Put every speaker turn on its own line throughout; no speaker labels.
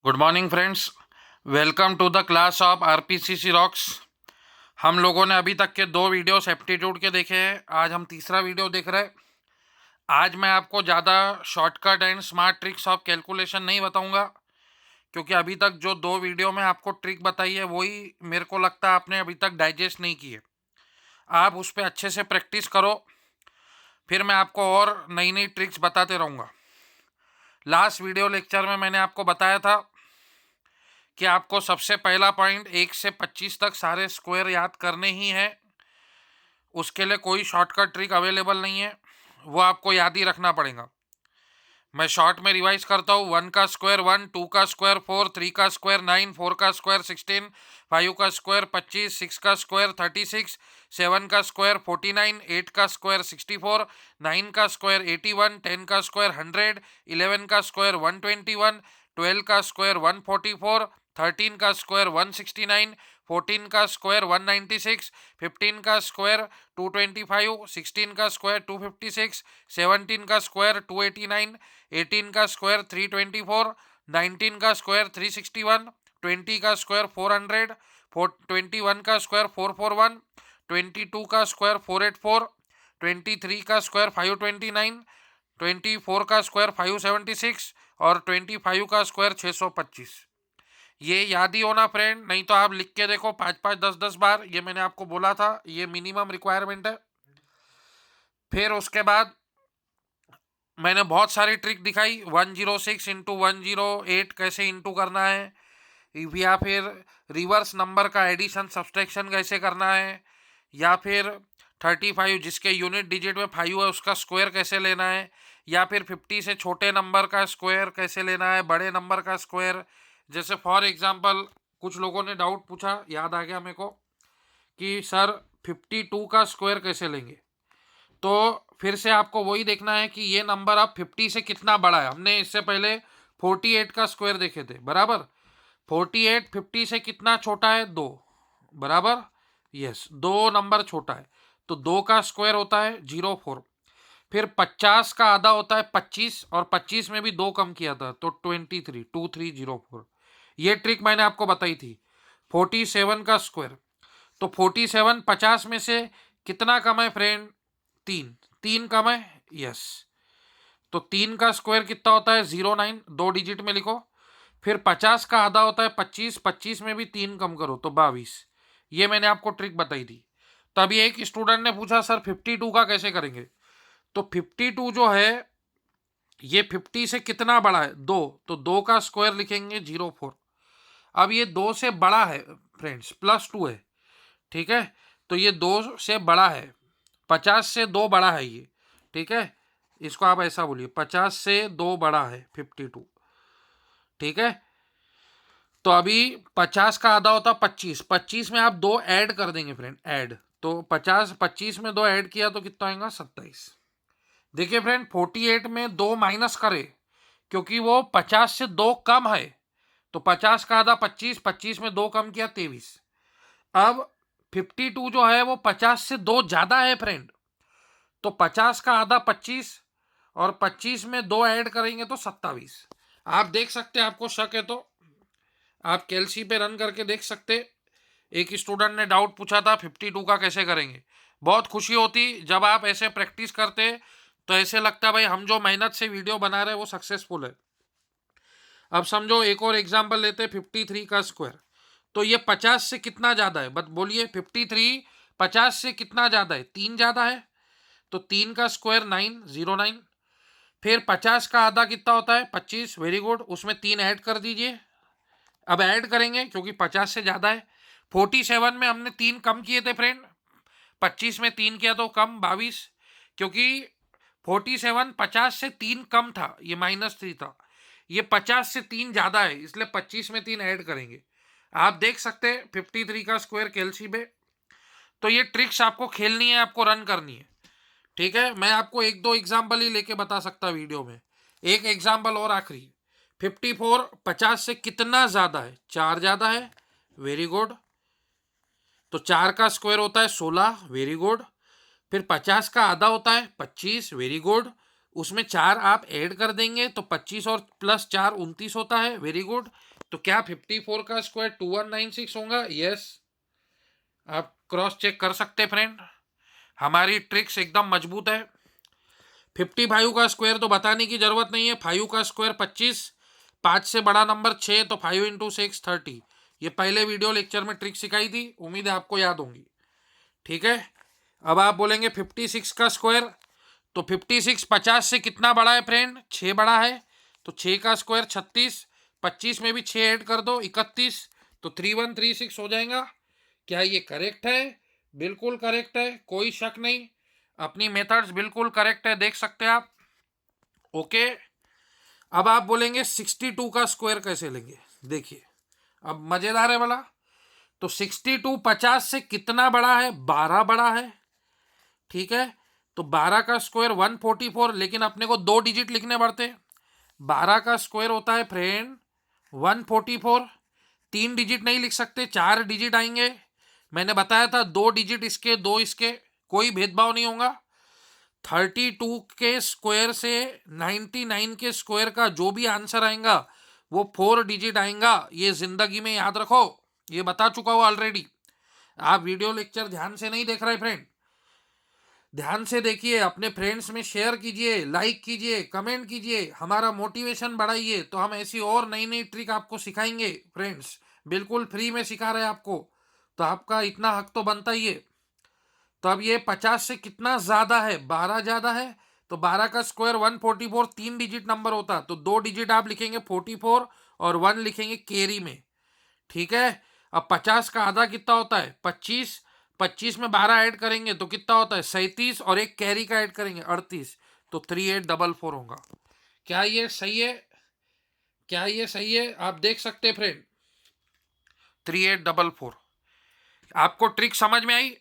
Good morning friends, welcome to the class of RPCC rocks. हम लोगों ने अभी तक के दो वीडियोस एप्टीट्यूड के देखे हैं। आज हम तीसरा वीडियो देख रहे हैं। आज मैं आपको ज़्यादा shortcut and smart tricks of calculation नहीं बताऊंगा, क्योंकि अभी तक जो दो वीडियो में आपको ट्रिक बताई है वही मेरे को लगता है आपने अभी तक डाइजेस्ट नहीं किए। आप उस पर अच्छे से प्रैक्टिस करो, फिर मैं आपको और नई नई ट्रिक्स बताते रहूँगा। लास्ट वीडियो लेक्चर में मैंने आपको बताया था कि आपको सबसे पहला पॉइंट 1 से 25 तक सारे स्क्वायर याद करने ही हैं। उसके लिए कोई शॉर्टकट ट्रिक अवेलेबल नहीं है, वो आपको याद ही रखना पड़ेगा। मैं शॉर्ट में रिवाइज करता हूँ। 1 का स्क्वायर 1, 2 का स्क्वायर 4, 3 का स्क्वायर 9, 4 का स्क्वायर 16, 5 का स्क्वायर 25, 6 का स्क्वायर 36, 7 का स्क्वायर 49, 8 का स्क्वायर 64, 9 का स्क्वायर 81, 10 का स्क्वायर 100, 11 का स्क्वायर 121, 12 का स्क्वायर 144, 13 का स्क्वायर 169, 14 का स्क्वायर 196, 15 का स्क्वायर 225, 16 का स्क्वायर 256, 17 का स्क्वायर 289, 18 का स्क्वायर 324, 19 का स्क्वायर 361, 20 का स्क्वायर 400, 21 का स्क्वायर 441, 22 का स्क्वायर 484, 23 का स्क्वायर 529, 24 का स्क्वायर 576 और 25 का स्क्वायर 625। ये याद ही होना फ्रेंड, नहीं तो आप लिख के देखो 5-5, 10-10 बार। ये मैंने आपको बोला था, ये मिनिमम रिक्वायरमेंट है। फिर उसके बाद मैंने बहुत सारी ट्रिक दिखाई। 106 इंटू 108 कैसे इंटू करना है, या फिर रिवर्स नंबर का एडिशन सब्सट्रैक्शन कैसे करना है, या फिर 35 जिसके यूनिट डिजिट में 5 है उसका स्क्वायर कैसे लेना है, या फिर 50 से छोटे नंबर का स्क्वायर कैसे लेना है, बड़े नंबर का स्क्वायर। जैसे फॉर एग्जांपल कुछ लोगों ने डाउट पूछा, याद आ गया मेरे को, कि सर 52 का स्क्वायर कैसे लेंगे। तो फिर से आपको वही देखना है कि ये नंबर अब 50 से कितना बड़ा है। हमने इससे पहले 48 का स्क्वायर देखे थे, बराबर। 48 50 से कितना छोटा है, 2, बराबर। यस, 2 नंबर छोटा है, तो 2 का स्क्वायर होता है 04। फिर 50 का आधा होता है 25, और 25 में भी 2 कम किया था तो 23 ये ट्रिक मैंने आपको बताई थी। 47 का स्क्वायर, तो 47 50 में से कितना कम है फ्रेंड, 3, 3 कम है। यस, तो 3 का स्क्वायर कितना होता है 09, 2 डिजिट में लिखो। फिर 50 का आधा होता है 25, 25 में भी 3 कम करो तो 22। ये मैंने आपको ट्रिक बताई थी। तो अभी एक स्टूडेंट ने पूछा सर 52 का कैसे करेंगे। तो 52 जो है ये 50 से कितना बड़ा है, 2, तो 2 का स्क्वायर लिखेंगे 04। अब ये 2 से बड़ा है फ्रेंड्स, +2 है, ठीक है। तो ये 2 से बड़ा है, 50 से 2 बड़ा है ये, ठीक है। इसको आप ऐसा बोलिए, 50 से 2 बड़ा है 52, ठीक है। तो अभी 50 का आधा होता 25, 25 में आप 2 ऐड कर देंगे फ्रेंड, ऐड। तो 50 25 में 2 ऐड किया तो कितना आएगा 27। देखिए फ्रेंड, 48 में 2 माइनस करे, क्योंकि वो 50 से 2 कम है। तो 50 का आधा 25, 25 में 2 कम किया 23। अब 52 जो है वो 50 से 2 ज्यादा है फ्रेंड, तो 50 का आधा 25 और 25 में 2 ऐड करेंगे तो 27। आप देख सकते हैं, आपको शक है तो आप कैलसी पे रन करके देख सकते। एक स्टूडेंट ने डाउट पूछा था 52 का कैसे करेंगे। बहुत खुशी होती जब आप ऐसे प्रैक्टिस करते, तो ऐसे लगता भाई हम जो मेहनत से वीडियो बना रहे हैं वो सक्सेसफुल है। अब समझो एक और एग्जांपल लेते, 53 का स्क्वायर। तो ये 50 से कितना ज्यादा है, बट बोलिए 53 50 से कितना ज्यादा है, 3 ज्यादा है। तो 3 का स्क्वायर 909। फिर 50 का आधा कितना होता है 25, वेरी गुड, उसमें 3 ऐड कर दीजिए। अब ऐड करेंगे क्योंकि 50 से ज्यादा है। 47 में हमने 3 कम किए थे फ्रेंड, 25 में 3 किया तो कम 22, क्योंकि 47 50 से 3 कम था, ये -3 था। ये 50 से 3 ज्यादा है, इसलिए 25 में 3 ऐड करेंगे। आप देख सकते हैं 53 का स्क्वायर कैलसी में। तो ये ट्रिक्स आपको खेलनी है, आपको रन करनी है, ठीक है। मैं आपको एक दो एग्जाम्पल ही लेके बता सकता वीडियो में। एक एग्जाम्पल और आखिरी, 54 50 से कितना ज्यादा है, 4 ज्यादा है, वेरी गुड। तो 4 का स्क्वायर होता है 16, वेरी गुड। फिर 50 का आधा होता है 25, वेरी गुड। उसमें 4 आप ऐड कर देंगे तो 25 और प्लस 4 29 होता है। Very good. तो क्या 54 का स्क्वायर 2196 होगा? यस, आप क्रॉस चेक कर सकते फ्रेंड, हमारी ट्रिक्स एकदम मजबूत है। 55 का स्क्वायर तो बताने की जरूरत नहीं है। 5 का स्क्वायर 25, 5 से बड़ा नंबर 6, तो 5 इंटू 6 30। ये पहले वीडियो लेक्चर में ट्रिक सिखाई थी, उम्मीद है आपको याद होंगी। ठीक है, अब आप बोलेंगे 56 का स्क्वायर, तो 56 50 से कितना बड़ा है फ्रेंड? 6 बड़ा है। तो 6 का स्क्वायर 36, 25 में भी 6 ऐड कर दो 31, तो 3136 हो जाएगा। क्या ये करेक्ट है? बिल्कुल करेक्ट है, कोई शक नहीं। अपनी मेथड्स बिल्कुल करेक्ट है, देख सकते हैं आप। ओके, अब आप बोलेंगे 62 का स्क्वायर कैसे लेंगे? देखिए, अब मजेदार है वाला। तो 62 50 से कितना बड़ा है? 12 बड़ा है। ठीक है, तो 12 का स्क्वायर 144, लेकिन अपने को 2 डिजिट लिखने पड़ते। 12 का स्क्वायर होता है फ्रेंड 144। 3 डिजिट नहीं लिख सकते, 4 डिजिट आएंगे। मैंने बताया था 2 डिजिट इसके 2 इसके, कोई भेदभाव नहीं होगा। 32 के स्क्वायर से 99 के स्क्वायर का जो भी आंसर आएगा वो 4 डिजिट आएगा। ये जिंदगी में याद रखो, ये बता चुका हूं ऑलरेडी। आप वीडियो लेक्चर ध्यान से नहीं देख रहे फ्रेंड, ध्यान से देखिए, अपने फ्रेंड्स में शेयर कीजिए, लाइक कीजिए, कमेंट कीजिए, हमारा मोटिवेशन बढ़ाइए। तो हम ऐसी और नई नई ट्रिक आपको सिखाएंगे फ्रेंड्स, बिल्कुल फ्री में सिखा रहे हैं आपको, तो आपका इतना हक तो बनता ही है। तो अब ये 50 से कितना ज्यादा है? 12 ज्यादा है। तो 12 का स्क्वायर 144, 3 डिजिट नंबर होता, तो 2 डिजिट आप लिखेंगे 44 और 1 लिखेंगे कैरी में। ठीक है, अब 50 का आधा कितना होता है? 25। 25 में 12 ऐड करेंगे तो कितना होता है? 37, और एक कैरी का ऐड करेंगे 38, तो 3844 होगा। क्या ये सही है? क्या ये सही है? आप देख सकते हैं फ्रेंड, 3844। आपको ट्रिक समझ में आई?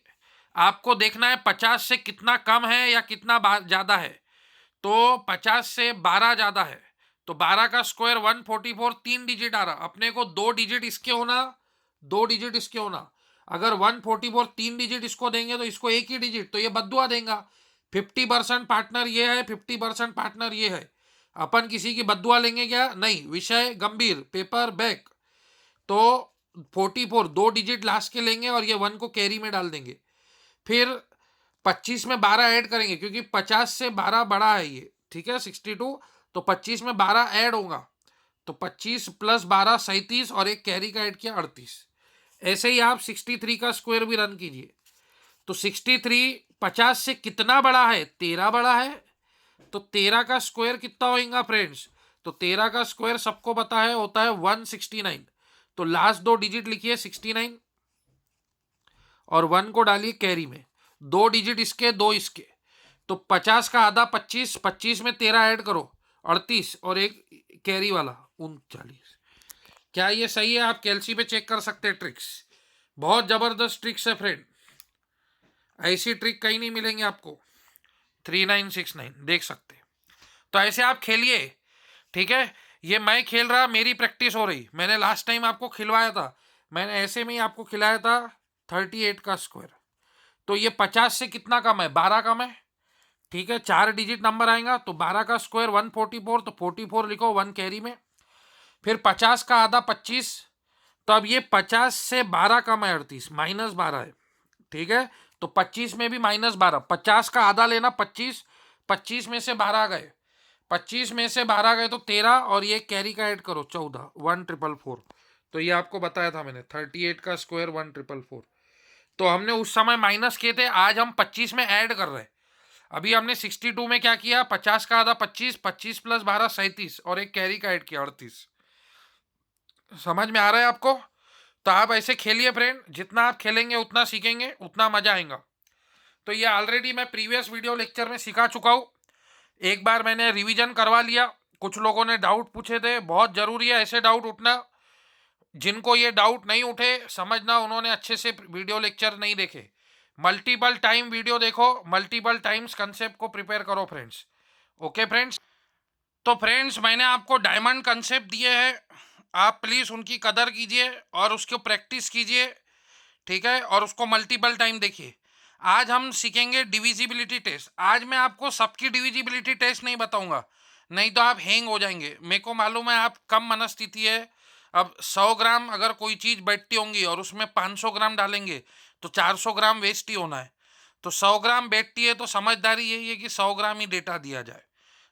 आपको देखना है 50 से कितना कम है या कितना ज्यादा है। तो 50 से 12 ज्यादा है, तो 12 का स्क्वायर 144, 3 डिजिट आ रहा, अपने को 2 डिजिट इसके होना, 2 डिजिट इसके होना। अगर 144 3 डिजिट इसको देंगे तो इसको एक ही डिजिट, तो ये बद्दुआ देगा। 50% पार्टनर ये है, 50% पार्टनर ये है। अपन किसी की बद्दुआ लेंगे क्या? नहीं, विषय गंभीर, पेपर बैक। तो 44 2 डिजिट लास्ट के लेंगे और ये 1 को कैरी में डाल देंगे। फिर 25 में 12 ऐड करेंगे, क्योंकि 50 से 12 बड़ा है ये। ठीक है, 62, तो 25 में 12 ऐड होगा, तो 25 प्लस 12 37, और एक कैरी का ऐड किया 38। ऐसे ही आप 63 का स्क्वायर भी रन कीजिए। तो 63 50 से कितना बड़ा है? 13 बड़ा है। तो 13 का स्क्वायर कितना होगा फ्रेंड्स? तो 13 का स्क्वायर सबको पता है होता है 169। तो लास्ट 2 डिजिट लिखिए 69 और 1 को डालिए कैरी में, 2 डिजिट इसके 2 इसके। तो 50 का आधा 25, 25 में 13 ऐड करो 38, और एक कैरी वाला 39। क्या ये सही है? आप कैलसी पे चेक कर सकते हैं ट्रिक्स, बहुत जबरदस्त ट्रिक्स है फ्रेंड, ऐसी ट्रिक कहीं नहीं मिलेंगे आपको। 3969 देख सकते हैं। तो ऐसे आप खेलिए। ठीक है, ये मैं खेल रहा, मेरी प्रैक्टिस हो रही। मैंने लास्ट टाइम आपको खिलवाया था, मैंने ऐसे में ही आपको खिलाया था 38 का स्क्वायर। तो ये 50 से कितना कम है? 12 कम है। ठीक है, 4 डिजिट नंबर आएगा, तो 12 का स्क्वायर 144, तो 44 लिखो 1 कैरी में। फिर 50 का आधा 25, तो अब ये 50 से 12 कम है 38, -12 है। ठीक है, तो 25 में भी -12, 50 का आधा लेना 25, 25 में से 12 गए, 25 में से 12 गए तो 13, और ये कैरी का ऐड करो 14, 1444। तो ये आपको बताया था मैंने, 38 का स्क्वायर 1444। तो हमने उस समय माइनस किए थे, आज हम 25 में ऐड कर रहे हैं। अभी हमने 62 में क्या किया? 50 का आधा 25, 25 प्लस 12 37, और एक कैरी का ऐड किया 38। समझ में आ रहा है आपको? तो आप ऐसे खेलिए फ्रेंड, जितना आप खेलेंगे उतना सीखेंगे, उतना मजा आएगा। तो ये ऑलरेडी मैं प्रीवियस वीडियो लेक्चर में सिखा चुका हूँ, एक बार मैंने रिवीजन करवा लिया। कुछ लोगों ने डाउट पूछे थे, बहुत जरूरी है ऐसे डाउट उठना। जिनको ये डाउट नहीं उठे, समझना उन्होंने अच्छे से वीडियो लेक्चर नहीं देखे। मल्टीपल टाइम वीडियो देखो, मल्टीपल टाइम्स कंसेप्ट को प्रिपेयर करो फ्रेंड्स। ओके फ्रेंड्स, तो फ्रेंड्स मैंने आपको डायमंड कंसेप्ट दिए हैं, आप प्लीज़ उनकी कदर कीजिए और उसको प्रैक्टिस कीजिए। ठीक है, और उसको मल्टीपल टाइम देखिए। आज हम सीखेंगे डिविजिबिलिटी टेस्ट। आज मैं आपको सबकी डिविजिबिलिटी टेस्ट नहीं बताऊंगा, नहीं तो आप हैंग हो जाएंगे। मेरे को मालूम है आप कम मनस्थिति है। अब 100 ग्राम अगर कोई चीज़ बैठती होंगी और उसमें 500 ग्राम डालेंगे तो 400 ग्राम वेस्ट ही होना है। तो 100 ग्राम बैठती है तो समझदारी यही है कि 100 ग्राम ही डेटा दिया जाए।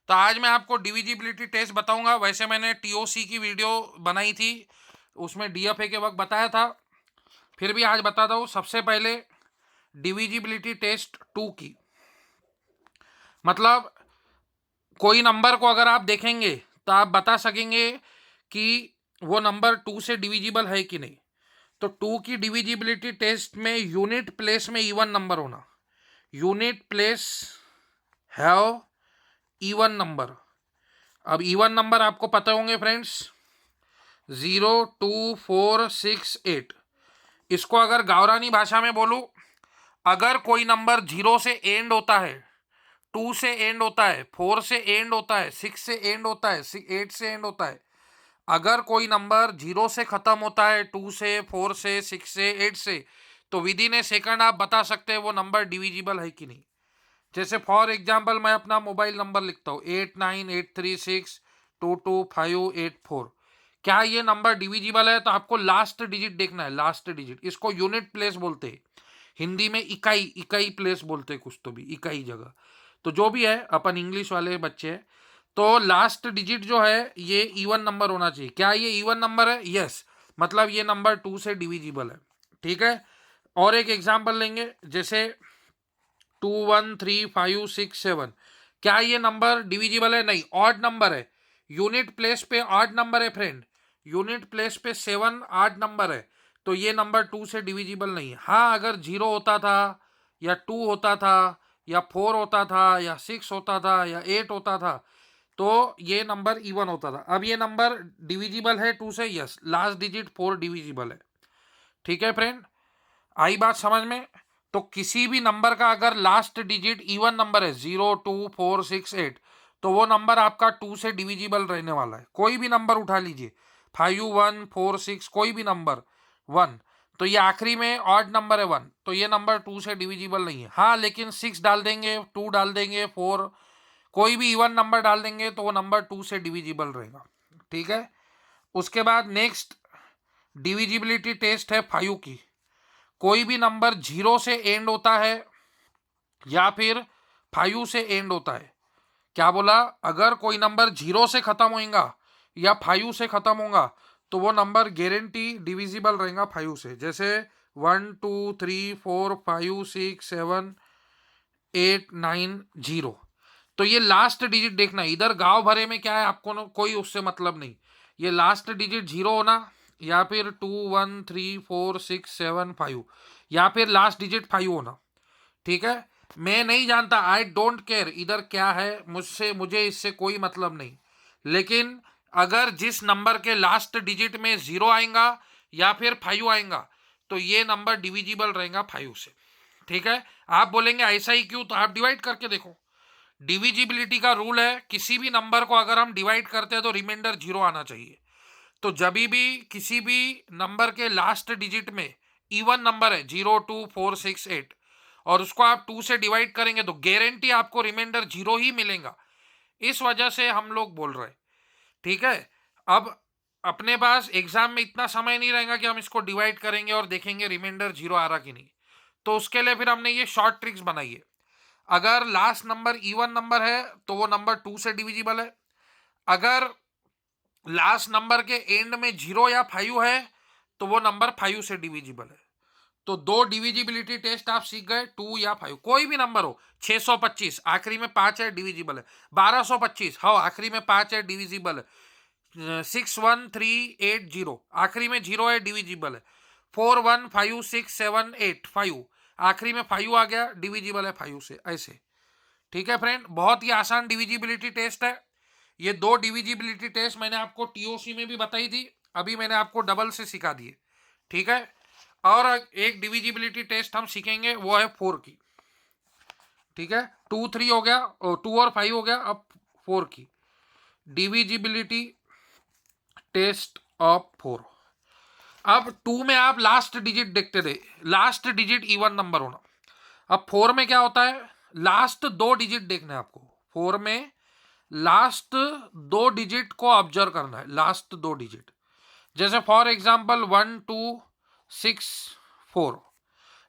तो आज मैं आपको डिविजिबिलिटी टेस्ट बताऊंगा। वैसे मैंने टीओसी की वीडियो बनाई थी, उसमें डीएफए के वक्त बताया था, फिर भी आज बताता हूँ। सबसे पहले डिविजिबिलिटी टेस्ट 2 की, मतलब कोई नंबर को अगर आप देखेंगे तो आप बता सकेंगे कि वो नंबर 2 से डिविजिबल है कि नहीं। तो 2 की डिविजिबिलिटी टेस्ट में यूनिट प्लेस में इवन नंबर होना। Unit place have even number. अब इवन नंबर आपको पता होंगे फ्रेंड्स, 0, 2, 4, 6, 8। इसको अगर गावरानी भाषा में बोलूं, अगर कोई नंबर 0 से एंड होता है, 2 से एंड होता है, 4 से एंड होता है, 6 से एंड होता है, 8 से एंड होता है, अगर कोई नंबर 0 से खत्म होता है, 2 से, 4 से, 6 से, 8 से, तो विद इन ए सेकंड आप बता सकते हैं वो नंबर डिविजिबल है कि नहीं। जैसे फॉर एग्जाम्पल मैं अपना मोबाइल नंबर लिखता हूँ 8983622584। क्या ये नंबर डिविजिबल है? तो आपको लास्ट डिजिट देखना है, लास्ट डिजिट। इसको यूनिट प्लेस बोलते हैं, हिंदी में इकाई, इकाई प्लेस बोलते हैं कुछ तो भी, इकाई जगह। तो जो भी है, अपन इंग्लिश वाले बच्चे हैं, तो लास्ट डिजिट जो है ये इवन नंबर होना चाहिए। क्या ये इवन नंबर है? यस, मतलब ये नंबर 2 से डिविजिबल है। ठीक है, और एक एग्जाम्पल लेंगे, जैसे 2 1 3 5 6 7। क्या ये नंबर डिविजिबल है? नहीं, ऑड नंबर है। यूनिट प्लेस पे ऑड नंबर है फ्रेंड, यूनिट प्लेस पे 7 ऑड नंबर है, तो ये नंबर 2 से डिविजिबल नहीं है। हाँ, अगर 0 होता था या 2 होता था या 4 होता था या 6 होता था या 8 होता था तो ये नंबर इवन होता था। अब ये नंबर डिविजिबल है 2 से, यस, लास्ट डिजिट 4 डिविजिबल है। ठीक है फ्रेंड, आई बात समझ में? तो किसी भी नंबर का अगर लास्ट डिजिट इवन नंबर है, 0 2 4 6 8, तो वो नंबर आपका 2 से डिविजिबल रहने वाला है। कोई भी नंबर उठा लीजिए, 5 1 4 6, कोई भी नंबर 1, तो ये आखिरी में ऑड नंबर है 1, तो ये नंबर 2 से डिविजिबल नहीं है। हाँ, लेकिन 6 डाल देंगे, 2 डाल देंगे, 4, कोई भी इवन नंबर डाल देंगे तो वो नंबर 2 से डिविजिबल रहेगा। ठीक है, उसके बाद नेक्स्ट डिविजिबिलिटी टेस्ट है 5 की। कोई भी नंबर 0 से एंड होता है या फिर 5 से एंड होता है। क्या बोला? अगर कोई नंबर 0 से खत्म होगा या 5 से खत्म होगा तो वो नंबर गारंटी डिविजिबल रहेगा 5 से। जैसे 1 2 3 4 5 6 7 8 9 0। तो ये लास्ट डिजिट देखना, इधर गांव भरे में क्या है आपको कोई उससे मतलब नहीं। ये लास्ट डिजिट 0 होना या फिर 2 1 3 4 6 7 5 या फिर लास्ट डिजिट 5 होना। ठीक है, मैं नहीं जानता, आई डोंट केयर इधर क्या है, मुझे इससे कोई मतलब नहीं। लेकिन अगर जिस नंबर के लास्ट डिजिट में 0 आएगा या फिर 5 आएगा तो ये नंबर डिविजिबल रहेगा 5 से। ठीक है, आप बोलेंगे ऐसा ही क्यों? तो आप डिवाइड करके देखो। डिविजिबिलिटी का रूल है, किसी भी नंबर को अगर हम डिवाइड करते हैं तो रिमाइंडर 0 आना चाहिए। तो जब भी किसी भी नंबर के लास्ट डिजिट में इवन नंबर है 0 2 4 6 8 और उसको आप 2 से डिवाइड करेंगे तो गारंटी आपको रिमाइंडर 0 ही मिलेगा। इस वजह से हम लोग बोल रहे हैं। ठीक है, अब अपने पास एग्जाम में इतना समय नहीं रहेगा कि हम इसको डिवाइड करेंगे और देखेंगे रिमाइंडर 0 आ रहा कि नहीं। तो उसके लिए फिर हमने ये शॉर्ट ट्रिक्स बनाई है। अगर लास्ट नंबर इवन नंबर है तो वो नंबर 2 से डिविजिबल है। अगर लास्ट नंबर के एंड में 0 या 5 है तो वो नंबर 5 से डिविजिबल है। तो 2 डिविजिबिलिटी टेस्ट आप सीख गए, 2 या 5, कोई भी नंबर हो। 625 आखिरी में 5 है, डिविजिबल है। 1225, हाँ, आखिरी में 5 है, डिविजिबल है। 61380 आखिरी में 0 है, डिविजिबल है। 415678 5 आखिरी में 5 आ गया, डिविजिबल है 5 से, ऐसे। ठीक है फ्रेंड, बहुत ही आसान डिविजिबिलिटी टेस्ट है। ये 2 डिविजिबिलिटी टेस्ट मैंने आपको टीओसी में भी बताई थी, अभी मैंने आपको डबल से सिखा दिए। ठीक है, और एक डिविजिबिलिटी टेस्ट हम सीखेंगे, वो है 4 की। ठीक है, 2 3 हो गया, 2 और 5 हो गया, अब 4 की डिविजिबिलिटी टेस्ट ऑफ 4। अब 2 में आप लास्ट डिजिट देखते थे, लास्ट डिजिट इवन नंबर होना। अब 4 में क्या होता है, लास्ट 2 डिजिट देखना है आपको। 4 में लास्ट 2 डिजिट को ऑब्जर्व करना है, लास्ट 2 डिजिट। जैसे फॉर एग्जांपल 1 2 6 4,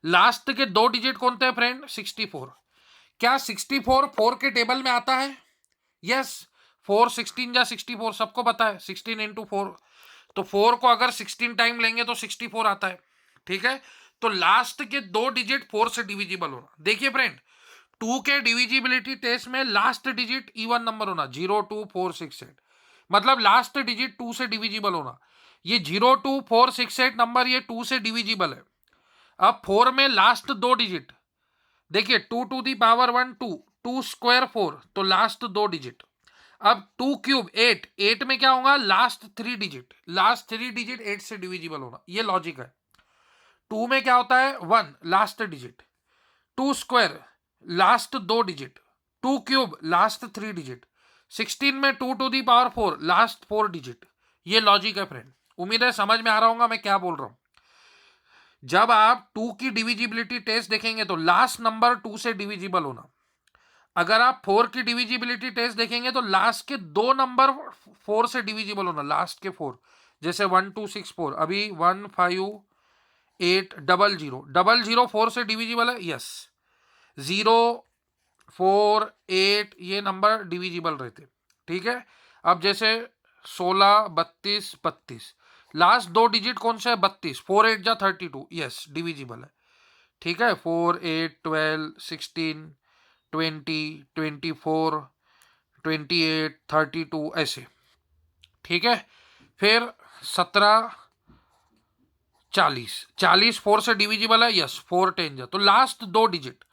लास्ट के 2 डिजिट कौन थे फ्रेंड, 64। क्या 64 4 के टेबल में आता है? यस, 4 16 या 64 सबको पता है, 16 इंटू 4। तो 4 को अगर 16 टाइम लेंगे तो 64 आता है, ठीक है। तो लास्ट के 2 डिजिट 4 से डिविजिबल होना। देखिए फ्रेंड, 2 के डिविजिबिलिटी टेस्ट में लास्ट डिजिट इवन नंबर होना, 0 2 4 6 8, मतलब लास्ट डिजिट 2 से डिविजिबल होना। ये 0 2 4 6 8 नंबर ये 2 से डिविजिबल है। अब 4 में लास्ट 2 डिजिट देखिए, 2 टू दी पावर 1 2, 2 स्क्वायर 4, तो लास्ट 2 डिजिट। अब 2 क्यूब 8, 8 में क्या होगा, लास्ट 3 डिजिट, लास्ट 3 डिजिट 8 से डिविजिबल होना, ये लॉजिक है। 2 में क्या होता है, 1 last digit, 2 square last 2 digit, 2 cube last 3 digit, 16 में 2 to the power 4 last 4 digit. ये लॉजिक है फ्रेंड, उम्मीद है समझ में आ रहा होगा मैं क्या बोल रहा हूं। जब आप 2 की डिविजिबिलिटी टेस्ट देखेंगे तो लास्ट नंबर 2 से डिविजिबल होना। अगर आप 4 की डिविजिबिलिटी टेस्ट देखेंगे तो लास्ट के 2 नंबर 4 से डिविजिबल होना, लास्ट के 4। जैसे 1 2 6 4, अभी 1 5 8 0 0, 0 0 4 से डिविजिबल है, यस। 0 4 8 ये नंबर डिविजिबल रहते, ठीक है। अब जैसे 16 32 32, लास्ट 2 डिजिट कौन सा है, 32, 4 8 जा 32, यस डिविजिबल है, ठीक है। 4 8 12 16 20 24 28 32 ऐसे, ठीक है। फिर 17 40, 40 4 से डिविजिबल है, यस 4 10 जा, तो लास्ट 2 डिजिट।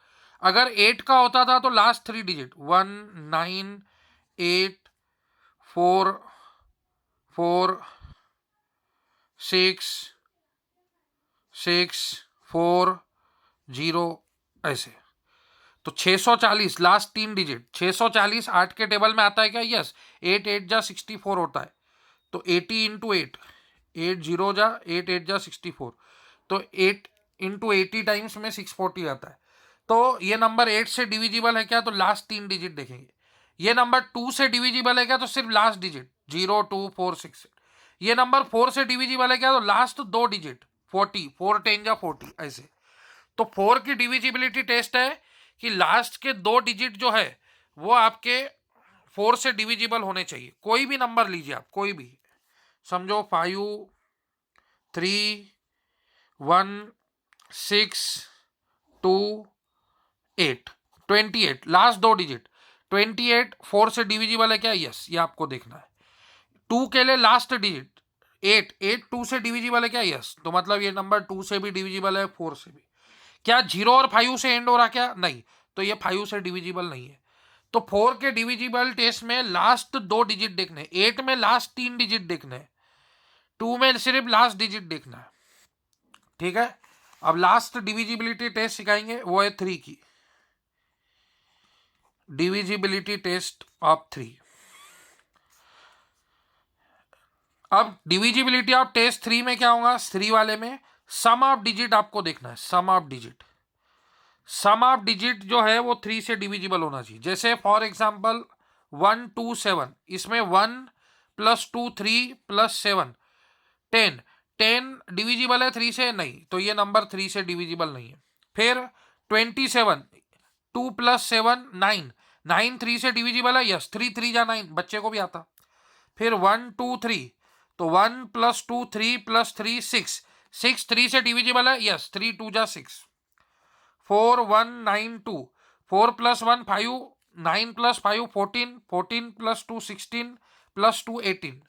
अगर 8 का होता था तो लास्ट 3 डिजिट 1 9 8 4 4 6 6 4 0 ऐसे। तो 640 लास्ट 3 डिजिट, 640 8 के टेबल में आता है क्या, यस। 8 8 जा 64 होता है, तो 80 इंटू 8, 8 0 जा 8 8 जा 64, तो 8 इंटू 80 टाइम्स में 640 आता है। तो ये नंबर 8 से डिविजिबल है क्या, तो लास्ट 3 डिजिट देखेंगे। ये नंबर 2 से डिविजिबल है क्या, तो सिर्फ लास्ट डिजिट 0 2 4 6। ये नंबर 4 से डिविजिबल है क्या, तो लास्ट 2 डिजिट 40, 4 10 जा 40 ऐसे। तो 4 की डिविजिबिलिटी टेस्ट है कि लास्ट के 2 डिजिट जो है वो आपके 4 से डिविजिबल होने चाहिए। कोई भी नंबर लीजिए आप, कोई भी, समझो 5 3 1 6 2 8 28, लास्ट 2 डिजिट 28 4 से डिविजिबल है क्या, यस, ये आपको देखना है। 2 के लिए लास्ट डिजिट 8, 8 2 से डिविजिबल है क्या, यस, तो मतलब ये नंबर 2 से भी डिविजिबल है, 4 से भी। क्या 0 और 5 से एंड हो रहा क्या, नहीं, तो ये 5 से डिविजिबल नहीं है। तो 4 के डिविजिबल टेस्ट में लास्ट 2 डिजिट देखने, 8 में लास्ट 3 डिजिट देखने, 2 में सिर्फ लास्ट डिजिट देखना है, ठीक है। अब लास्ट डिविजिबिलिटी टेस्ट सिखाएंगे, वो है 3 की डिविजिबिलिटी टेस्ट ऑफ 3। अब डिविजिबिलिटी ऑफ टेस्ट 3 में क्या होगा, 3 वाले में सम ऑफ डिजिट आपको देखना है, sum of digit. Sum of digit जो है वो 3 से डिविजिबल होना चाहिए। जैसे फॉर एग्जांपल 1 2 7, इसमें 1 प्लस 2 3 प्लस 7 10, 10 डिविजिबल है 3 से, नहीं, तो ये नंबर 3 से डिविजिबल नहीं है। फिर 27, 2 प्लस 7 9, 9 3 से डिविजिबल है, यस, 3 3 जा 9, बच्चे को भी आता। फिर 1 2 3, तो 1 प्लस 2 3 प्लस 3 6, 6 3 से डिविजिबल है, यस, 3 2 जा 6। 4 1 9 2, 4 plus 1 5, 9 plus 5 14, 14 plus 2 16 plus 2 18,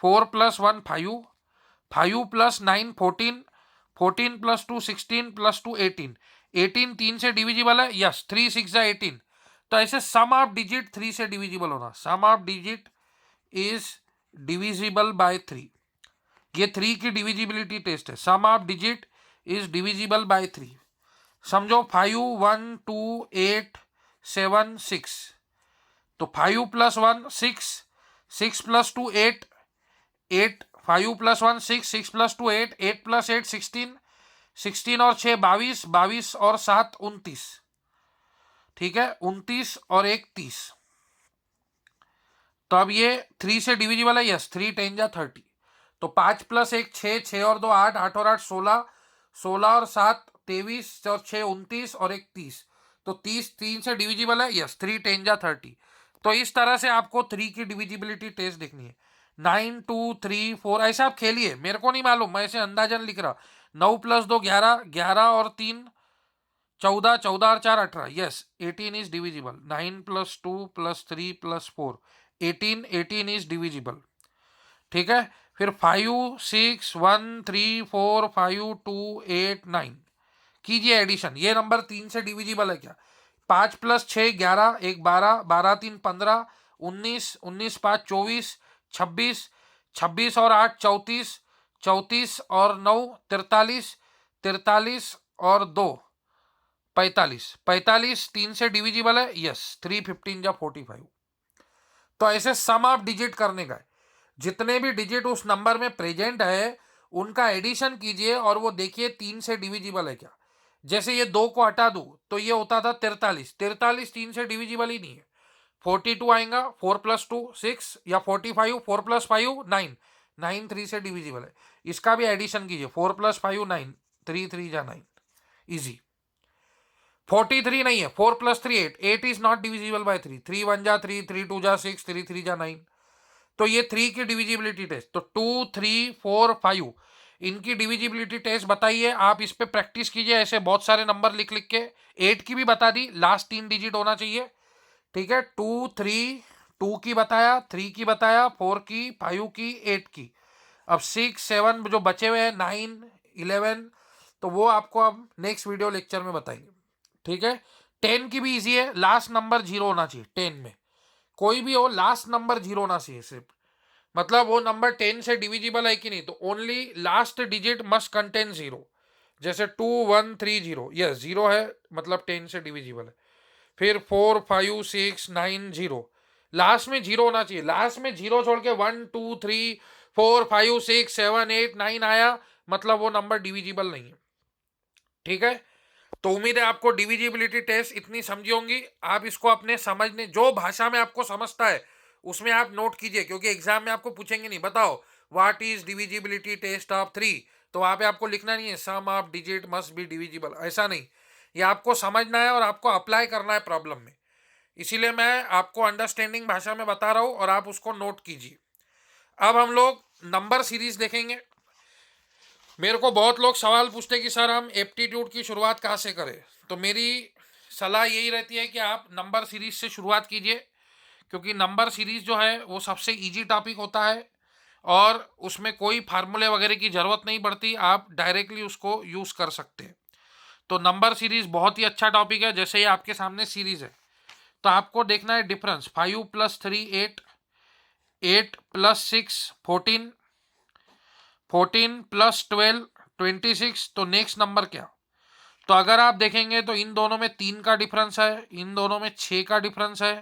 4 plus 1 5, 5 plus 9 14, 14 plus 2 16 plus 2 18, 18 3 से डिविजिबल है, यस, 3 6 18। तो ऐसे सम ऑफ डिजिट 3 से डिविजिबल होना, sum of digit is divisible by 3। ये 3 की डिविजिबिलिटी टेस्ट है, sum of digit is divisible by 3। समझो 5 1 2 8 7 6, तो 5 plus 1 6, 6 plus 2 8, 8 5 plus 1 6, 6 plus 2 8, 8 plus 8 16, 16 और 6 22, 22 और 7 29, ठीक है, 29 और 1 30। तो अब ये 3 से डिविजिबल है, यस, 3 10 जा 30। तो 5 प्लस 1 6, 6 और 2 8, 8 और 8 16, 16 और 7 23 और 6 29 और 1 30। तो 30 3 से डिविजिबल है, यस, 3 10 जा 30। तो इस तरह से आपको 3 की डिविजिबिलिटी टेस्ट देखनी है। 9 2 3 4 ऐसे आप खेलिए, मेरे को नहीं मालूम, मैं ऐसे अंदाजन लिख रहा। 9 प्लस 2 11, 11 और 3 14, 14 और 4 18, yes, 18 is divisible. 9 plus 2 plus 3 plus 4 18, 18 is divisible, ठीक है। फिर 5 6 1 3 4 5 2 8 9 कीजिए एडिशन। ये नंबर 3 से डिविजिबल है क्या? 5 प्लस 6 11, 1 12, 12 3 15, 19, 19 5 24, 26, 26 और 8 34, 34 और 9 43, 43 और 2 45, 45 3 से डिविजिबल है, यस, 3 15 जा 45। तो ऐसे सम आप डिजिट करने का है, जितने भी डिजिट उस नंबर में प्रेजेंट है उनका एडिशन कीजिए और वो देखिए 3 से डिविजिबल है क्या। जैसे ये 2 को हटा दूं तो ये होता था 43, 43 3 से डिविजिबल ही नहीं है। 42 आएगा, 4 प्लस 2 6, या 45 4 प्लस 5 9, 9 3 से डिविजिबल है। इसका भी एडिशन कीजिए, 4 प्लस 5 9, 3 3 जा 9, इजी। 43 नहीं है, 4 plus 3 8, 8 is not divisible by 3, 3 1 जा 3, 3 2 जा 6, 3 3 जा 9। तो ये 3 की डिविजिबिलिटी टेस्ट। तो 2 3 4 5 इनकी डिविजिबिलिटी टेस्ट बताइए। आप इस पे प्रैक्टिस कीजिए, ऐसे बहुत सारे नंबर लिख लिख के। 8 की भी बता दी, लास्ट 3 डिजिट होना चाहिए, ठीक है। 2 3 2 की बताया, 3 की बताया, 4 की, 5 की, 8 की। अब 6 7 जो बचे हुए हैं, 9 11, तो वो आपको अब नेक्स्ट वीडियो लेक्चर में बताएंगे, ठीक है। 10 की भी इजी है, लास्ट नंबर 0 होना चाहिए 10 में। कोई भी हो, लास्ट नंबर 0 होना चाहिए सिर्फ, मतलब वो नंबर 10 से डिविजिबल है कि नहीं, तो only last digit must contain 0। जैसे 2 1 3 0, यस 0 है, मतलब 10 से डिविजिबल है। फिर 4 5 6 9 0, लास्ट में 0 होना चाहिए। लास्ट में 0 छोड़ के 1 2 3 4 5 6 7 8 9 आया, मतलब वो नंबर डिविजिबल नहीं है, ठीक है। तो उम्मीद है आपको डिविजिबिलिटी टेस्ट इतनी समझी होंगी। आप इसको अपने समझने, जो भाषा में आपको समझता है उसमें आप नोट कीजिए, क्योंकि एग्जाम में आपको पूछेंगे नहीं, बताओ what is divisibility test of 3, तो वहां पे आपको लिखना नहीं है sum of digit must be divisible, ऐसा नहीं। ये आपको समझना है और आपको अप्लाई करना है प्रॉब्लम में, इसीलिए मैं आपको अंडरस्टैंडिंग भाषा में बता रहा हूँ और आप उसको नोट कीजिए। अब हम लोग नंबर सीरीज देखेंगे। मेरे को बहुत लोग सवाल पूछते कि सर हम एप्टीट्यूड की शुरुआत कहाँ से करें, तो मेरी सलाह यही रहती है कि आप नंबर सीरीज से शुरुआत कीजिए, क्योंकि नंबर सीरीज जो है वो सबसे इजी टॉपिक होता है और उसमें कोई फार्मूले वगैरह की ज़रूरत नहीं पड़ती, आप डायरेक्टली उसको यूज़ कर सकते हैं। तो नंबर सीरीज बहुत ही अच्छा टॉपिक है। जैसे ये आपके सामने सीरीज है, तो आपको देखना है डिफरेंस। 5 plus 3 8, 8 plus 6 14, 14 plus 12 26। तो नेक्स्ट नंबर क्या? तो अगर आप देखेंगे तो इन दोनों में 3 का डिफरेंस है, इन दोनों में 6 का डिफरेंस है,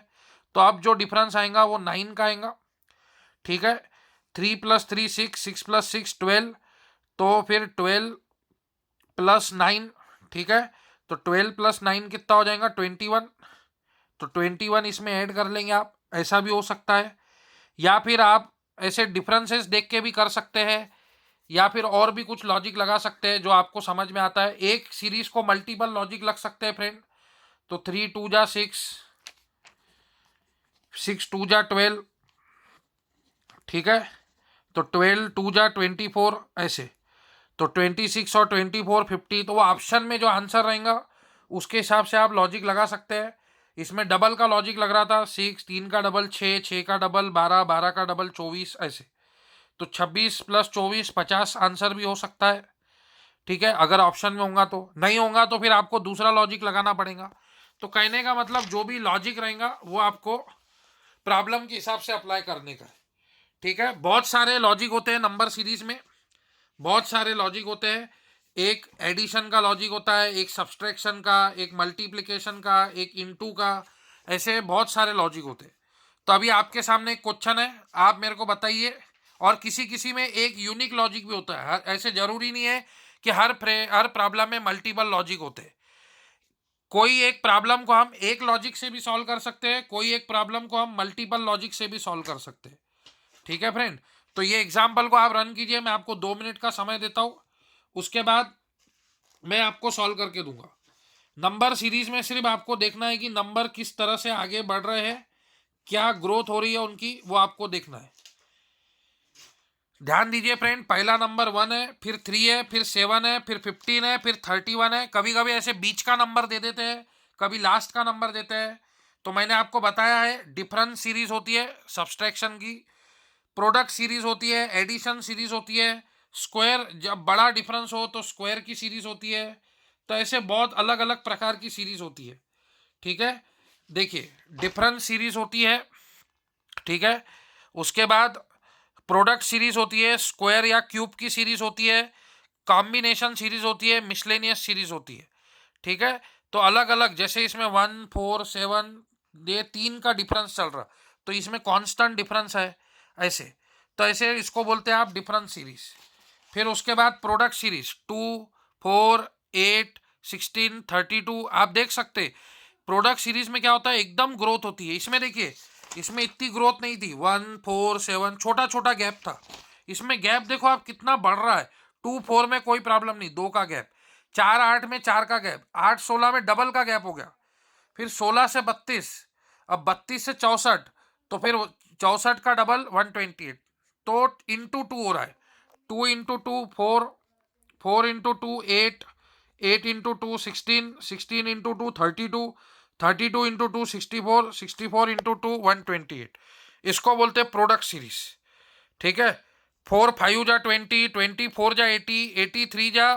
तो अब जो डिफरेंस आएगा वो 9 का आएगा, ठीक है। 3 प्लस 3 6, 6 प्लस 6 12, तो फिर 12 प्लस 9, ठीक है। तो 12 प्लस 9 कितना हो जाएगा? 21। तो 21 इसमें ऐड कर लेंगे आप, ऐसा भी हो सकता है। या फिर आप ऐसे डिफरेंसेस देख के भी कर सकते हैं, या फिर और भी कुछ लॉजिक लगा सकते हैं जो आपको समझ में आता है। एक सीरीज को मल्टीपल लॉजिक लग सकते हैं फ्रेंड। तो 3 2 जा 6, 6 2 जा 12, ठीक है। तो 12 2 जा 24, ऐसे। तो 26 और 24 50, तो वो ऑप्शन में जो आंसर रहेगा उसके हिसाब से आप लॉजिक लगा सकते हैं। इसमें डबल का लॉजिक लग रहा था, 6 3 का डबल 6, 6 का डबल 12, 12 का डबल 24, ऐसे। तो 26 प्लस 24 50 आंसर भी हो सकता है, ठीक है, अगर ऑप्शन में होगा। तो नहीं होगा तो फिर आपको दूसरा लॉजिक लगाना पड़ेगा। तो कहने का मतलब जो भी लॉजिक रहेगा वो आपको प्रॉब्लम के हिसाब से अप्लाई करने का है, ठीक है। बहुत सारे लॉजिक होते हैं नंबर सीरीज में, बहुत सारे लॉजिक होते हैं। एक एडिशन का लॉजिक होता है, एक सब्सट्रैक्शन का, एक मल्टीप्लिकेशन का, एक इनटू का, ऐसे बहुत सारे लॉजिक होते हैं। तो अभी आपके सामने एक क्वेश्चन है, आप मेरे को बताइए। और किसी किसी में एक यूनिक लॉजिक भी होता है, ऐसे जरूरी नहीं है कि हर प्रॉब्लम में मल्टीपल लॉजिक होते हैं। कोई एक प्रॉब्लम को हम एक लॉजिक से भी सॉल्व कर सकते हैं, कोई एक प्रॉब्लम को हम मल्टीपल लॉजिक से भी सॉल्व कर सकते हैं। ठीक है फ्रेंड, तो ये एग्जाम्पल को आप रन कीजिए, मैं आपको 2 मिनट का समय देता हूँ, उसके बाद मैं आपको सॉल्व करके दूंगा। नंबर सीरीज में सिर्फ आपको देखना है कि नंबर किस तरह से आगे बढ़ रहे हैं, क्या ग्रोथ हो रही है उनकी, वो आपको देखना है। ध्यान दीजिए फ्रेंड, पहला नंबर 1 है, फिर 3 है, फिर 7 है, फिर 15 है, फिर 31 है। कभी कभी ऐसे बीच का नंबर दे देते हैं, कभी लास्ट का नंबर देते हैं। तो मैंने आपको बताया है डिफरेंस सीरीज होती है सब्सट्रैक्शन की, प्रोडक्ट सीरीज होती है, एडिशन सीरीज होती है, स्क्वायर जब बड़ा डिफरेंस हो तो स्क्वायर की सीरीज होती है। तो ऐसे बहुत अलग अलग प्रकार की सीरीज होती है। ठीक है, देखिए डिफरेंस सीरीज होती है, ठीक है, उसके बाद प्रोडक्ट सीरीज होती है, स्क्वायर या क्यूब की सीरीज होती है, कॉम्बिनेशन सीरीज होती है, मिसलेनियस सीरीज होती है। ठीक है, तो अलग अलग, जैसे इसमें 1 4 7 ये 3 का डिफरेंस चल रहा, तो इसमें कांस्टेंट डिफरेंस है ऐसे, तो ऐसे इसको बोलते हैं आप डिफरेंस सीरीज। फिर उसके बाद प्रोडक्ट सीरीज 2 4 8 16 32, आप देख सकते प्रोडक्ट सीरीज में क्या होता है, एकदम ग्रोथ होती है। इसमें देखिए, इसमें इतनी ग्रोथ नहीं थी, 1 4 7 छोटा छोटा गैप था। इसमें गैप देखो आप कितना बढ़ रहा है। 2 4 में कोई प्रॉब्लम नहीं, 2 का गैप, 4 8 में 4 का गैप, 8 16 में डबल का गैप हो गया, फिर 16 से 32, अब 32 से 64, तो फिर 64 का डबल 128, तो इंटू 2 हो रहा है, 2 into 2 4, 4 into 2 8, 8 into 2 16, 16 into 2 32, 32 into 2 64, 64 into 2 128, इसको बोलते हैं प्रोडक्ट सीरीज। ठीक है, 4 5 जा 20, 24 जा 80, 83 जा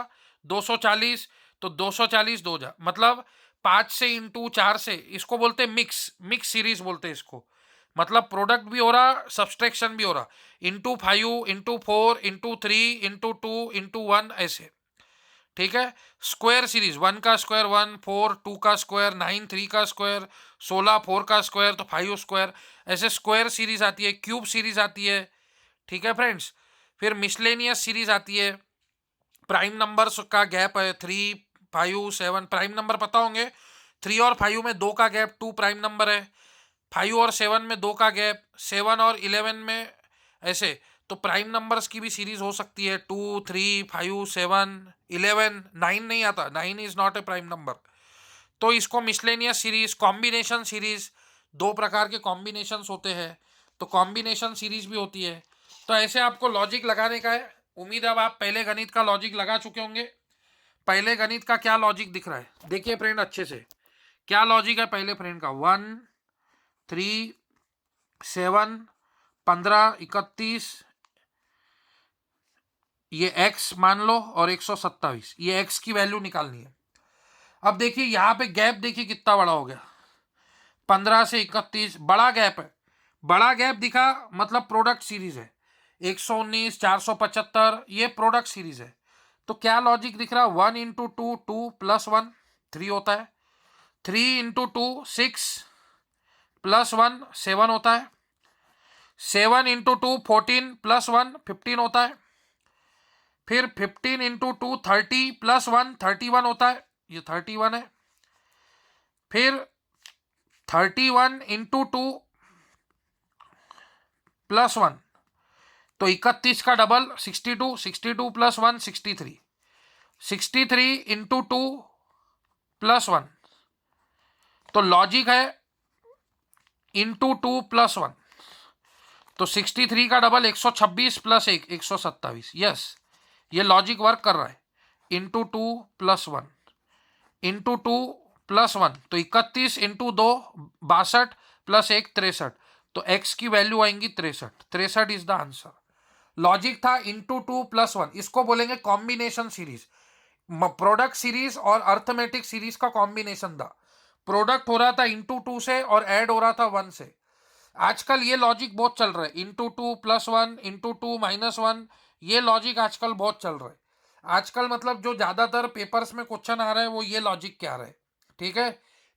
240, तो 240 2 जा मतलब 5 से इंटू 4 से, इसको बोलते हैं मिक्स सीरीज बोलते हैं इसको। मतलब प्रोडक्ट भी हो रहा, सब्सट्रैक्शन भी हो रहा, into 5 into 4 into 3 into 2 into 1 ऐसे। ठीक है, स्क्वायर सीरीज 1 का स्क्वायर 1, 4 2 का स्क्वायर 9, 3 का स्क्वायर 16, 4 का स्क्वायर तो 5 स्क्वायर, ऐसे स्क्वायर सीरीज आती है, क्यूब सीरीज आती है। ठीक है फ्रेंड्स, फिर मिसलेनियस सीरीज आती है, प्राइम नंबर्स का गैप है 3 5 7, प्राइम नंबर पता होंगे, 3 और 5 में 2 का गैप 2 प्राइम नंबर है, 5 और 7 में 2 का गैप, 7 और 11 में ऐसे, तो प्राइम नंबर्स की भी सीरीज हो सकती है 2 3 5 7 11, 9 नहीं आता, 9 is not a prime number. तो इसको मिसलेनियस सीरीज, कॉम्बिनेशन सीरीज, 2 प्रकार के कॉम्बिनेशंस होते हैं, तो कॉम्बिनेशन सीरीज भी होती है। तो ऐसे आपको लॉजिक लगाने का है। उम्मीद है अब आप पहले गणित का लॉजिक लगा चुके होंगे। पहले गणित का क्या लॉजिक दिख रहा है, देखिए फ्रेंड अच्छे से, क्या लॉजिक है पहले फ्रेंड का, 1 3 7 15 31, ये x मान लो, और 127, ये x की वैल्यू निकालनी है। अब देखिए यहाँ पे गैप देखिए कितना बड़ा हो गया, 15 से 31 बड़ा गैप है, बड़ा गैप दिखा मतलब प्रोडक्ट सीरीज है। 119 475 ये प्रोडक्ट सीरीज है। तो क्या लॉजिक दिख रहा है, 1 इंटू 2 2 प्लस 1 3 होता है, 3 इंटू 2 6 प्लस 1 7 होता है, 7 इंटू 2 14 प्लस 1 15 होता है, फिर 15 इंटू 2 30 प्लस 1 31 होता है, ये 31 है, फिर 31 इंटू 2 प्लस 1, तो 31 का डबल 62, 62 प्लस 1 63, 63 इंटू 2 प्लस 1, तो लॉजिक है इंटू 2 प्लस 1, तो 63 का डबल 126 प्लस 1 127, यस ये लॉजिक वर्क कर रहा है। इंटू 2 प्लस 1 इंटू 2 प्लस 1, तो 31 इंटू 2 62 प्लस 1 63, तो x की वैल्यू आएंगी 63, 63 इज द आंसर। लॉजिक था इंटू 2 प्लस 1, इसको बोलेंगे कॉम्बिनेशन सीरीज। प्रोडक्ट सीरीज और अर्थमेटिक सीरीज का कॉम्बिनेशन था, प्रोडक्ट हो रहा था इंटू 2 से और ऐड हो रहा था 1 से। आजकल ये लॉजिक बहुत चल रहा है, इंटू 2 प्लस 1 इंटू 2 माइनस 1, ये लॉजिक आजकल बहुत चल रहा है। आजकल मतलब जो ज्यादातर पेपर्स में क्वेश्चन आ रहा है वो ये लॉजिक के आ रहा है। ठीक है,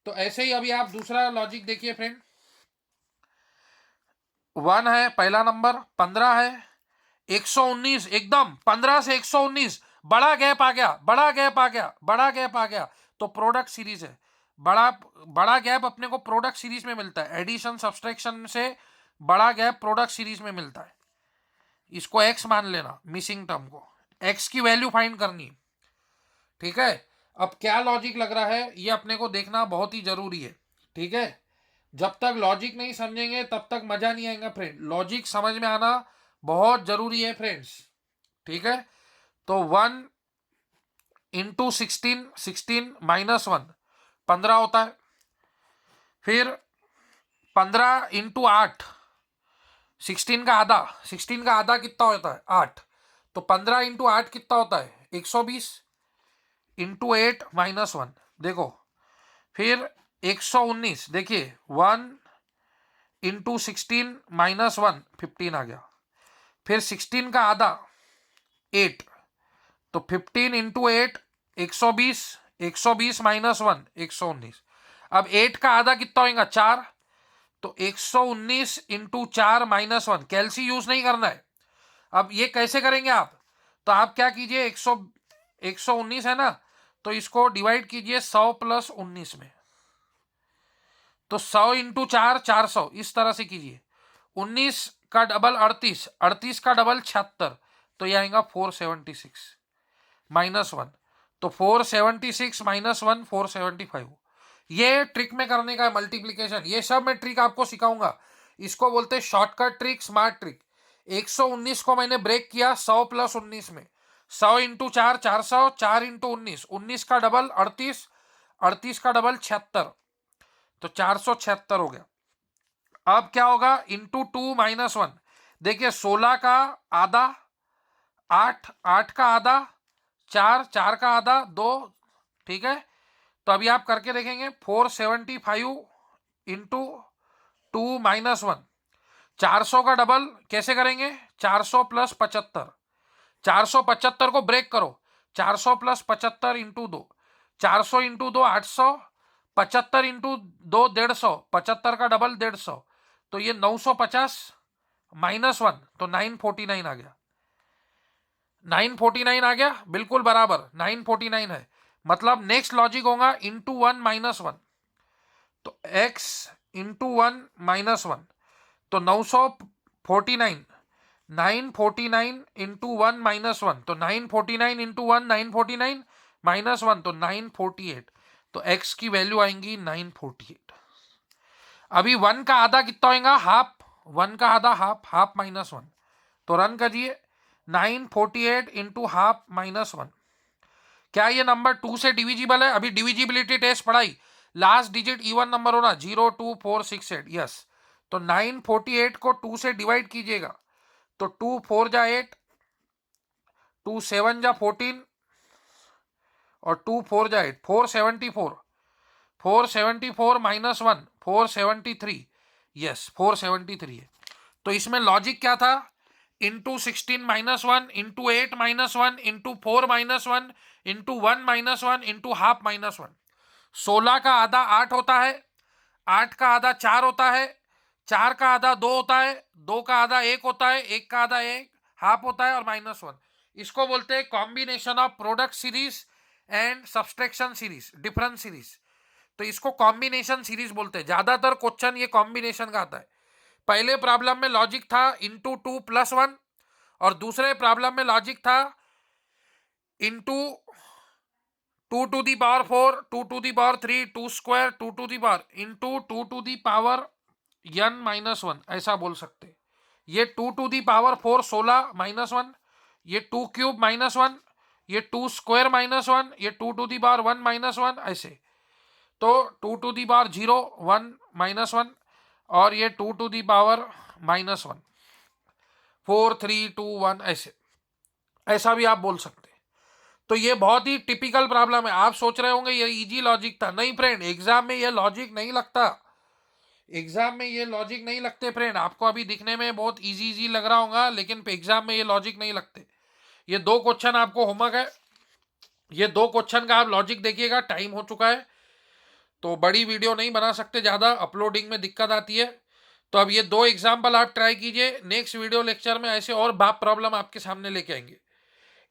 तो ऐसे ही अभी आप दूसरा लॉजिक देखिए फ्रेंड, 1 है पहला नंबर, 15 है, 119 एकदम 15 से 119, बड़ा गैप आ गया, बड़ा गैप आ गया, बड़ा गैप आ गया, तो प्रोडक्ट सीरीज है। बड़ा गैप अपने को प्रोडक्ट सीरीज में मिलता है, एडिशन सब्सट्रैक्शन से बड़ा गैप प्रोडक्ट सीरीज में मिलता है। इसको एक्स मान लेना, मिसिंग टर्म को, एक्स की वैल्यू फाइंड करनी, ठीक है। अब क्या लॉजिक लग रहा है ये अपने को देखना बहुत ही जरूरी है, ठीक है। जब तक लॉजिक नहीं समझेंगे तब तक मजा नहीं आएगा फ्रेंड, लॉजिक समझ में आना बहुत जरूरी है फ्रेंड्स, ठीक है। तो 1 इंटू 16 माइनस 1 15 होता है। फिर 15 इंटू 8, 16 का आधा, 16 का आधा कितना होता है 8, तो 15 इंटू 8 कितना होता है 120 इंटू 8 माइनस 1, देखो। फिर 119, देखिए 1 इंटू 16 माइनस 1 15 आ गया। फिर 16 का आधा 8, तो 15 इंटू 8 120, 120 माइनस 1 119। अब 8 का आधा कितना होगा 4, तो 119 इंटू 4 माइनस 1, कैलसी यूज नहीं करना है। अब ये कैसे करेंगे आप, तो आप क्या कीजिए 119 है ना, तो इसको डिवाइड कीजिए 100 प्लस 19 में, तो 100 इंटू 4 400, इस तरह से कीजिए। 19 का डबल 38, 38 का डबल 76, तो यह आएगा 476 माइनस 1, तो 476 माइनस 1 475। ये ट्रिक में करने का मल्टीप्लीकेशन, ये सब मैं ट्रिक आपको सिखाऊंगा। इसको बोलते हैं शॉर्टकट ट्रिक, स्मार्ट ट्रिक। 119 को मैंने ब्रेक किया 100 प्लस 19 में, 100 इंटू 4 400, 4 इंटू 19, 19 का डबल 38, 38 का डबल 76, तो 476 हो गया। अब क्या होगा इंटू 2 माइनस 1, देखिए 16 का आधा 8, 8 का आधा 4, 4 का आधा 2, ठीक है। तो अभी आप करके देखेंगे 475 इंटू 2 माइनस 1, 400 का डबल कैसे करेंगे 400 प्लस 75, 475 को ब्रेक करो, 400 प्लस 75 इंटू 2, 400 इंटू 2 800, 75 इंटू 2 150, 75 का डबल 150, तो ये 950 माइनस 1, तो 949 आ गया, 949 आ गया, बिल्कुल बराबर 949 है। मतलब नेक्स्ट लॉजिक होगा इंटू 1 माइनस 1, तो x इंटू 1 माइनस 1, तो 949, 949 इंटू 1 माइनस 1, तो 949 इंटू 1 949 माइनस 1, तो 948, तो x की वैल्यू आएंगी 948। अभी 1 का आधा कितना होगा हाफ, 1 का आधा हाफ, हाफ माइनस 1, तो रन करिए 948 इंटू हाफ माइनस 1। क्या ये नंबर 2 से डिविजिबल है, अभी डिविजिबिलिटी टेस्ट पढ़ाई, लास्ट डिजिट इवन नंबर होना 0 2 4 6 8, यस। तो 948 को 2 से डिवाइड कीजिएगा, तो 2 4 जा 8, 2 7 जा 14, और 2 4 जा 8, 474, 474 माइनस 1 473, यस 473 है। तो इसमें लॉजिक क्या था, into 16 minus 1 into 8 minus 1 into 4 minus 1 into 1 minus 1 into half minus 1। 16 का आधा 8 होता है, 8 का आधा 4 होता है, 4 का आधा 2 होता है, 2 का आधा 1 होता है, 1 का आधा 1 हाफ होता है, और माइनस 1। इसको बोलते हैं combination of product series and subtraction series, difference series. तो इसको कॉम्बिनेशन सीरीज बोलते हैं, ज्यादातर क्वेश्चन ये कॉम्बिनेशन का आता है। पहले प्रॉब्लम में लॉजिक था इंटू 2 प्लस 1, और दूसरे प्रॉब्लम में लॉजिक था into 2 to the power 4, 2 to the power 3, 2 square 2 to the power into 2 to the power n minus 1, ऐसा बोल सकते। ये 2 टू दी पावर 4 16 माइनस 1, ये 2 क्यूब माइनस 1, ये 2 स्क्वायर माइनस 1, ये 2 टू दी पावर 1 माइनस 1, ऐसे। तो 2 टू दी पावर 0 1 माइनस 1, और ये 2 टू दी पावर माइनस 1 4 3 2 1, ऐसे, ऐसा भी आप बोल सकते। तो ये बहुत ही टिपिकल प्रॉब्लम है। आप सोच रहे होंगे ये इजी लॉजिक था, नहीं फ्रेंड, एग्जाम में ये लॉजिक नहीं लगता, एग्जाम में ये लॉजिक नहीं लगते फ्रेंड। आपको अभी दिखने में बहुत इजी इजी लग रहा होगा, लेकिन एग्जाम में ये लॉजिक नहीं लगते। ये 2 क्वेश्चन आपको होमवर्क है, ये 2 क्वेश्चन का आप लॉजिक देखिएगा। टाइम हो चुका है तो बड़ी वीडियो नहीं बना सकते, ज़्यादा अपलोडिंग में दिक्कत आती है। तो अब ये 2 एग्जाम्पल आप ट्राई कीजिए, नेक्स्ट वीडियो लेक्चर में ऐसे और बाप प्रॉब्लम आपके सामने लेके आएंगे।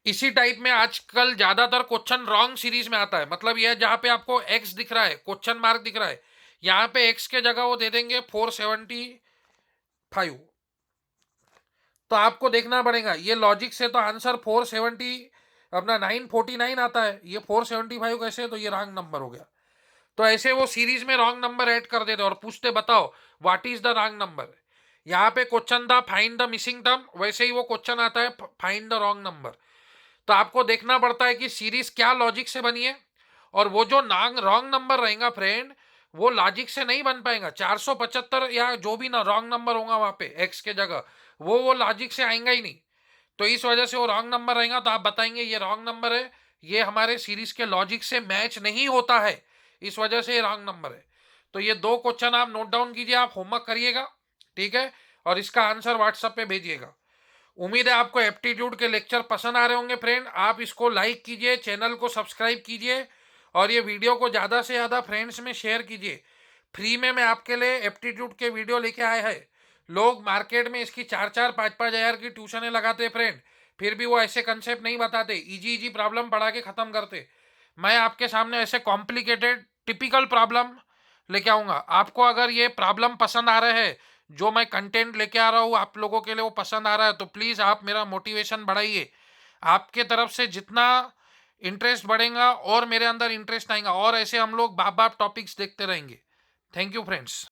इसी टाइप में आजकल ज्यादातर क्वेश्चन रॉन्ग सीरीज में आता है। मतलब यह जहां पे आपको एक्स दिख रहा है, क्वेश्चन मार्क दिख रहा है, यहाँ पे एक्स के जगह वो दे देंगे 475। तो आपको देखना पड़ेगा, ये लॉजिक से तो आंसर 470 अपना 949 आता है, ये 475 कैसे, तो ये रॉन्ग नंबर हो गया। तो ऐसे वो सीरीज में रॉन्ग नंबर ऐड कर देते और पूछते बताओ what is the wrong number. यहाँ पे क्वेश्चन था फाइंड द मिसिंग टर्म, वैसे ही वो क्वेश्चन आता है फाइंड द रॉन्ग नंबर। तो आपको देखना पड़ता है कि सीरीज क्या लॉजिक से बनी है, और वो जो रॉन्ग नंबर रहेगा फ्रेंड, वो लॉजिक से नहीं बन पाएगा। 475 या जो भी ना रॉन्ग नंबर होगा वहां पे एक्स के जगह, वो लॉजिक से आएगा ही नहीं। तो इस वजह से वो रॉन्ग नंबर रहेगा, तो आप बताएंगे ये रॉन्ग नंबर है, ये हमारे सीरीज के लॉजिक से मैच नहीं होता है, इस वजह से ये रॉन्ग नंबर है। तो ये दो क्वेश्चन आप नोट डाउन कीजिए, आप होमवर्क करिएगा, ठीक है, और इसका आंसर व्हाट्सएप पे भेजिएगा। उम्मीद है आपको एप्टीट्यूड के लेक्चर पसंद आ रहे होंगे फ्रेंड। आप इसको लाइक कीजिए, चैनल को सब्सक्राइब कीजिए, और ये वीडियो को ज़्यादा से ज़्यादा फ्रेंड्स में शेयर कीजिए। फ्री में मैं आपके लिए एप्टीट्यूड के वीडियो लेके आए हैं। लोग मार्केट में इसकी 4-4, 5-5 हज़ार की ट्यूशनें लगाते फ्रेंड, फिर भी वो ऐसे कंसेप्ट नहीं बताते, इजी इजी प्रॉब्लम पढ़ा के ख़त्म करते। मैं आपके सामने ऐसे कॉम्प्लिकेटेड टिपिकल प्रॉब्लम लेके आऊँगा। आपको अगर ये प्रॉब्लम पसंद आ रहे हैं, जो मैं कंटेंट लेके आ रहा हूँ आप लोगों के लिए वो पसंद आ रहा है, तो प्लीज़ आप मेरा मोटिवेशन बढ़ाइए। आपके तरफ से जितना इंटरेस्ट बढ़ेगा और मेरे अंदर इंटरेस्ट आएगा, और ऐसे हम लोग बाप बाप टॉपिक्स देखते रहेंगे। Thank you friends.